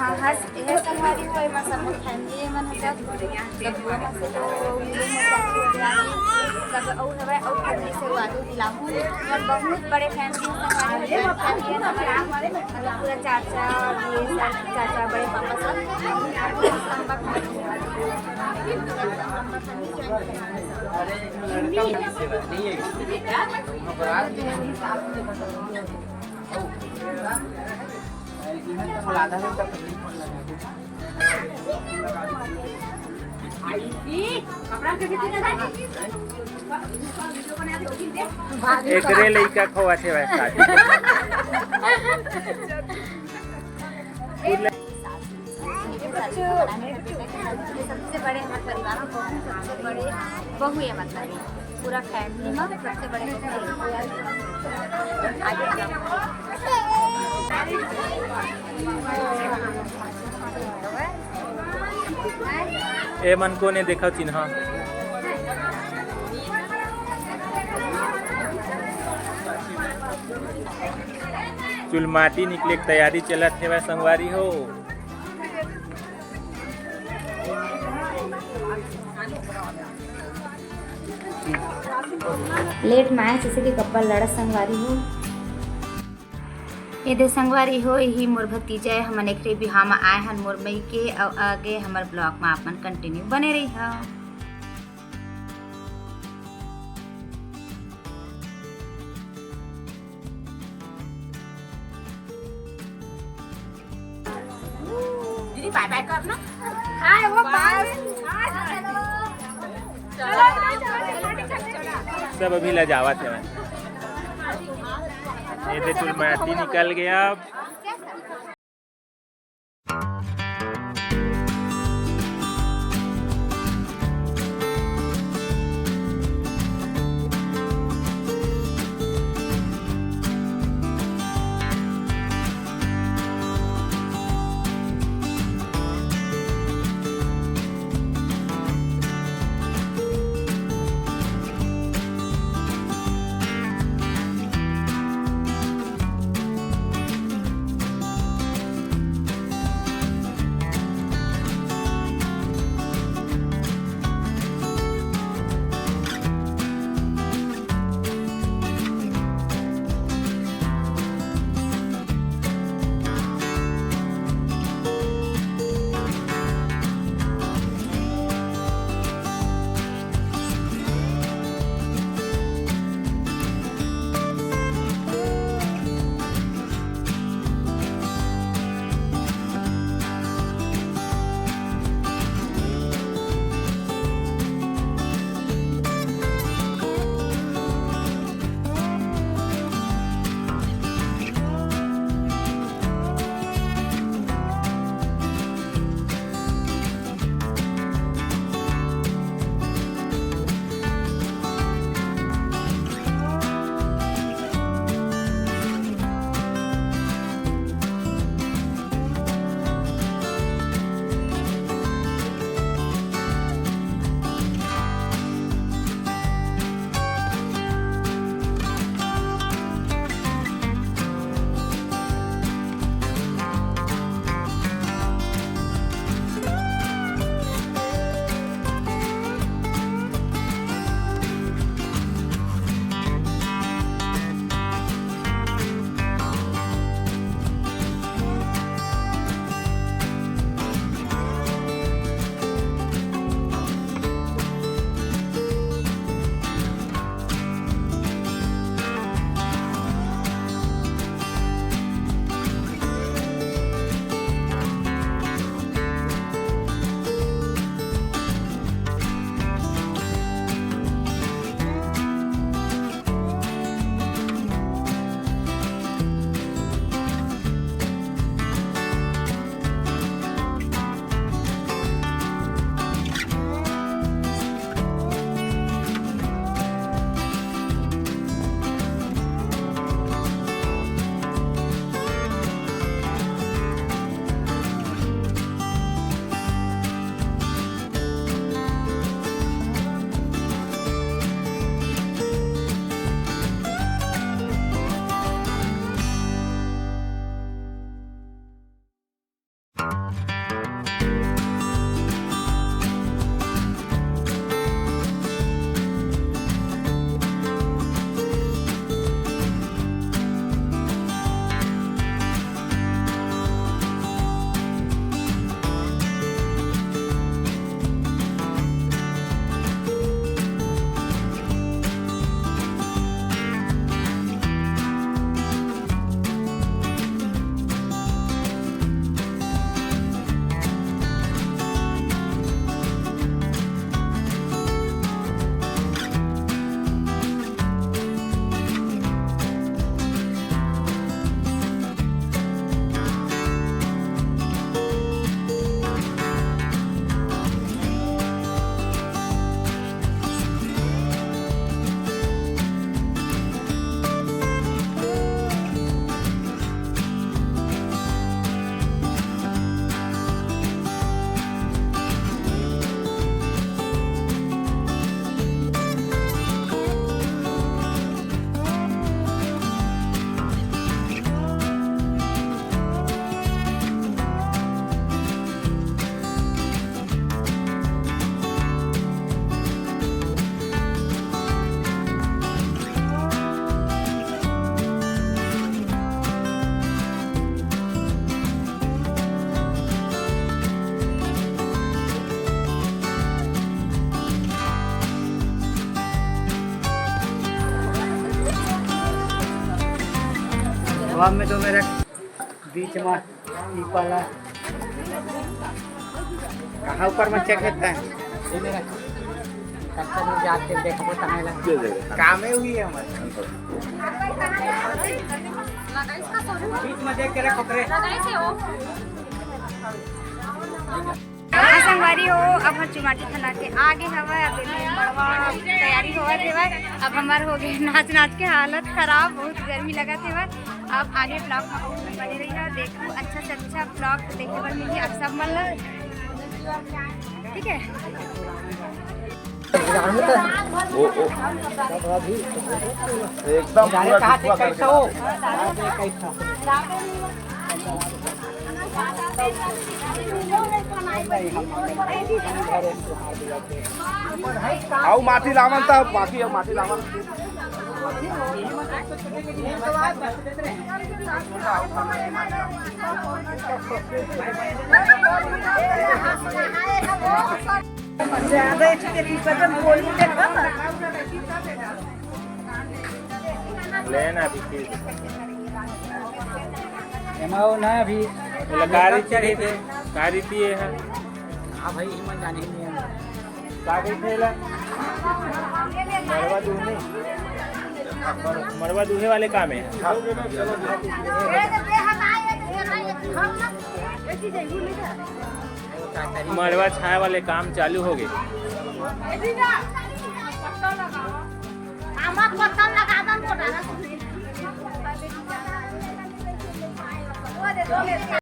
हाँ हर यह संगवारी हो एमा सब फैमिली मन सब बुआ मन से तो लोग में चाची सब और हवे और फैमिली से वादो दिलाहू और बहुत बड़े फैमिली संगवारी मतलब पूरा चाचा ये सब चाचा बड़े पापा सब एकरे लइका खोवा छे वैसा सबसे बड़े हमारे परिवार में सबसे बड़े बहू है मतलब पूरा फैमिली में सबसे बड़े आगे ए मन को ने देखा चिन्ह चुलमाटी निकले की तैयारी चलत है वह संगवारी हो लेट माए जैसे कि कपड़ा लड़ा संगवारी हो ये दे संगवारी हो यही मोर भतीजा हमन एकरे बिहाव में आए हन मोर मई के आगे हमार ब्लॉग में आपन कंटिन्यू बने रही है। दीदी बाय बाय कर ना हाय वो बाय सब अभी लजावत है ये दे चुलमाटी निकल गया अब हवा में तो मेरे बीच में पीपल है। कहाँ ऊपर में चेक लेता है ये मेरा कच्चा में जाके देखो तंगेला काम ही हुई है हमारे बीच में देख के रखो करे संगवारी हो। अब हम चुमाटी थाना के आगे हवा अब मड़वा तैयारी होगा थे। अब हमार हो गए नाच के हालत खराब, बहुत गर्मी लगा थे। अब आगे ब्लॉग में बने रही है, देखो अच्छा से अच्छा ब्लॉग देखने पर मिली आप सब मन। ठीक है एकदम कैसा हो आओ माटी लावन था बाकी माटी लावन लेना अभी फिर ना अभी कारी चढ़ी थे कारी दिए है। हाँ भाई हिम्मत जाने नहीं है कागज थैला मरवा दूहे वाले काम है। मरवा छाया वाले काम चालू हो गए।